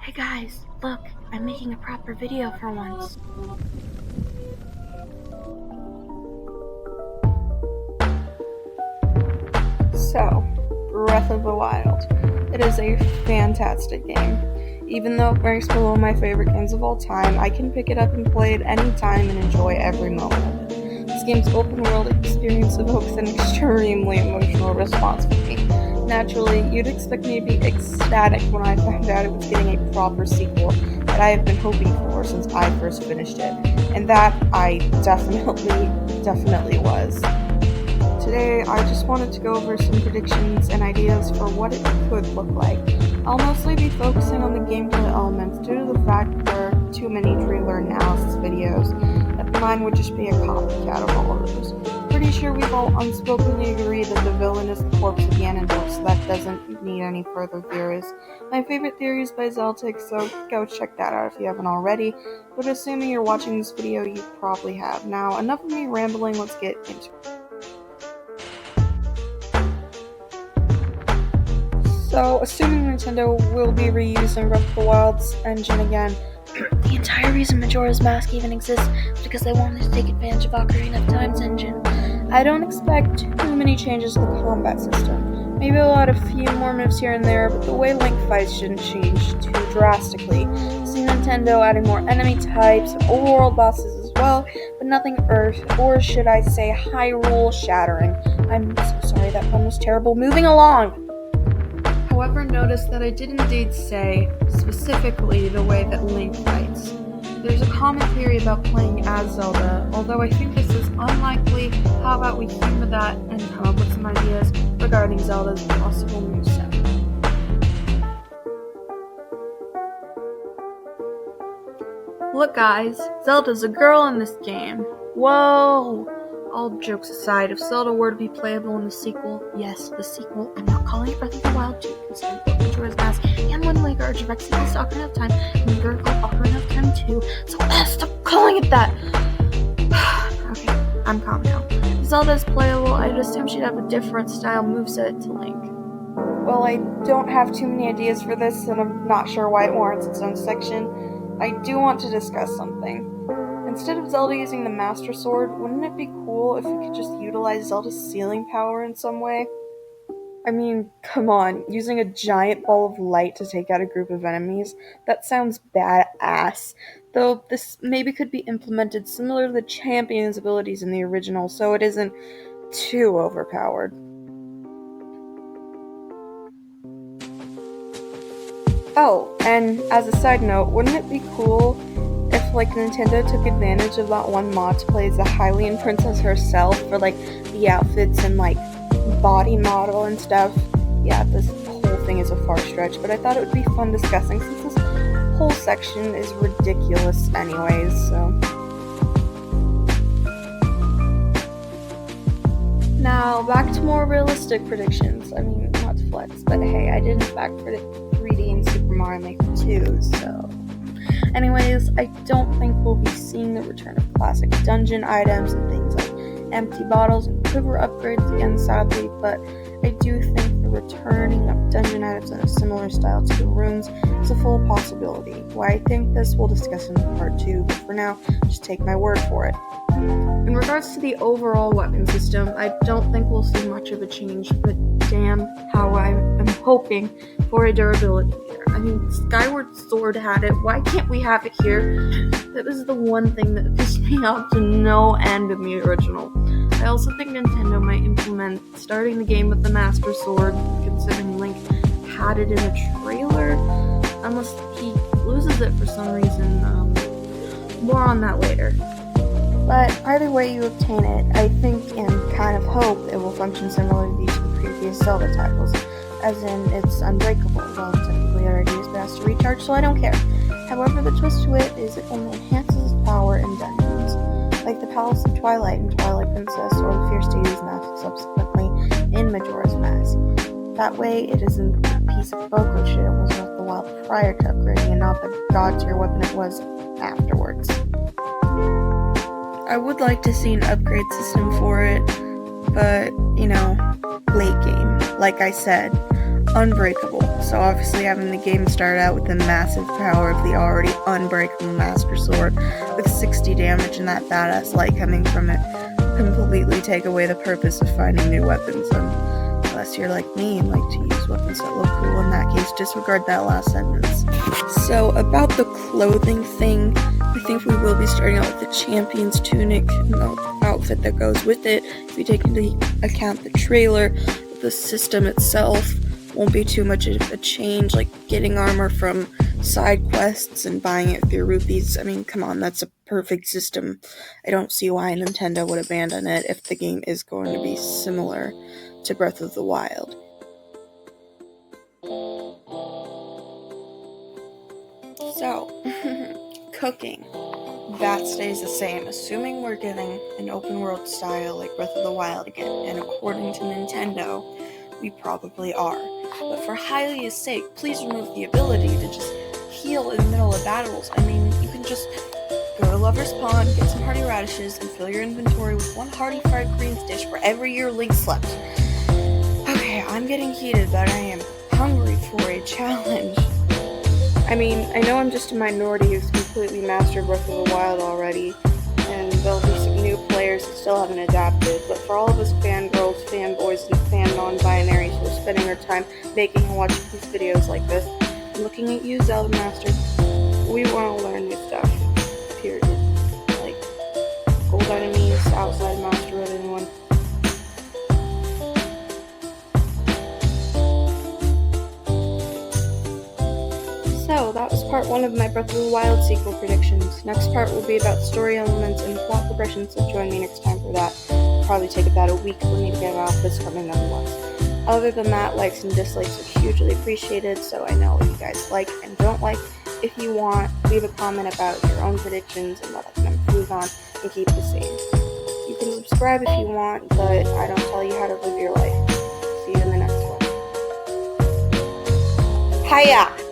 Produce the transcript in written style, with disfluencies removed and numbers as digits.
Hey guys, look, I'm making a proper video for once. So, Breath of the Wild. It is a fantastic game. Even though it ranks below my favorite games of all time, I can pick it up and play it anytime and enjoy every moment of it. This game's open world experience evokes an extremely emotional response from me. Naturally, you'd expect me to be ecstatic when I found out it was getting a proper sequel that I have been hoping for since I first finished it. And that I definitely was. Today, I just wanted to go over some predictions and ideas for what it could look like. I'll mostly be focusing on the gameplay elements due to the fact that there are too many trailer analysis videos, that mine would just be a copycat of all of those. Pretty sure we've all unspokenly agreed that the villain is the corpse of Ganondorf, so that doesn't need any further theories. My favorite theory is by Zeltic, so go check that out if you haven't already, but assuming you're watching this video, you probably have. Now, enough of me rambling, let's get into it. So, assuming Nintendo will be reusing Breath of the Wild's engine again, The entire reason Majora's Mask even exists is because they wanted to take advantage of Ocarina of Time's engine. I don't expect too many changes to the combat system. Maybe I'll add a few more moves here and there, but the way Link fights shouldn't change too drastically. See Nintendo adding more enemy types and overworld bosses as well, but nothing Earth, or should I say Hyrule shattering. I'm so sorry, that pun was terrible. Moving along! However, notice that I did indeed say, specifically, the way that Link fights. There's a common theory about playing as Zelda, although I think this is unlikely. How about we humor that and come up with some ideas regarding Zelda's possible moveset. Look guys, Zelda's a girl in this game. Whoa! All jokes aside, if Zelda were to be playable in the sequel, yes, the sequel, I'm not calling it Breath of the Wild 2, considering both Majora's Mask and Wind Waker are direct sequels to Ocarina of Time, and we are called Ocarina of Time 2, so stop calling it that! Okay, I'm calm now. If Zelda is playable, I'd assume she'd have a different style moveset to Link. Well, I don't have too many ideas for this, and I'm not sure why it warrants its own section. I do want to discuss something. Instead of Zelda using the Master Sword, wouldn't it be cool if we could just utilize Zelda's sealing power in some way? I mean, come on, using a giant ball of light to take out a group of enemies? That sounds badass. Though this maybe could be implemented similar to the champion's abilities in the original, so it isn't too overpowered. Oh, and as a side note, wouldn't it be cool if Nintendo took advantage of that one mod to play as the Hylian princess herself for the outfits and body model and stuff? Yeah, this whole thing is a far stretch, but I thought it would be fun discussing since this whole section is ridiculous anyways, so. Now, back to more realistic predictions. I mean, not to flex, but hey, I did in fact predict 3D in Super Mario Maker 2, so. Anyways, I don't think we'll be seeing the return of classic dungeon items and things like empty bottles and quiver upgrades again, sadly, but I do think the returning of dungeon items in a similar style to the runes is a full possibility. Why I think this we'll discuss in part 2, but for now, just take my word for it. In regards to the overall weapon system, I don't think we'll see much of a change, but damn how I'm hoping for a durability here. I mean, Skyward Sword had it, why can't we have it here? That was the one thing that pissed me off to no end in the original. I also think Nintendo might implement starting the game with the Master Sword, considering Link had it in the trailer, unless he loses it for some reason. More on that later. But either way you obtain it, I think and kind of hope it will function similarly to the previous Zelda titles, as in it's unbreakable. Well, technically it already is, but has to recharge, so I don't care. However, the twist to it is it only enhances its power in dungeons, like the Palace of Twilight in Twilight Princess or the Fierce Deity's Mask subsequently in Majora's Mask. That way, it isn't the piece of Boko shit it was Breath of the Wild prior to upgrading, and not the god tier weapon it was afterwards. I would like to see an upgrade system for it, but, late game. Like I said, unbreakable. So obviously having the game start out with the massive power of the already unbreakable Master Sword with 60 damage and that badass light coming from it completely take away the purpose of finding new weapons, unless you're like me and like to use weapons that look cool. In that case, disregard that last sentence. So about the clothing thing, I think we will be starting out with the champion's tunic and the outfit that goes with it. If you take into account the trailer, the system itself won't be too much of a change, like getting armor from side quests and buying it through rupees. I mean, come on, that's a perfect system. I don't see why Nintendo would abandon it if the game is going to be similar to Breath of the Wild. So, cooking. That stays the same, assuming we're getting an open world style like Breath of the Wild again, and according to Nintendo, we probably are. But for Hylia's sake, please remove the ability to just heal in the middle of battles. I mean, you can just go to Lover's Pond, get some hearty radishes, and fill your inventory with one hearty fried greens dish for every year Link slept. Okay, I'm getting heated, but I am hungry for a challenge. I mean, I know I'm just a minority who's completely mastered Breath of the Wild already, and there'll be some new players that still haven't adapted, but for all of us fangirls, fanboys, and fan non-binaries who are spending their time making and watching these videos like this, and looking at you, Zelda Master, we want to learn new stuff, period. Like, gold enemies, outside Master Road, anyone. So, that was part 1 of my Breath of the Wild sequel predictions. Next part will be about story elements and plot progression, so join me next time for that. It'll probably take about a week for me to get out this coming nonetheless. Other than that, likes and dislikes are hugely appreciated, so I know what you guys like and don't like. If you want, leave a comment about your own predictions and what I can improve on and keep the same. You can subscribe if you want, but I don't tell you how to live your life. See you in the next one. Hiya!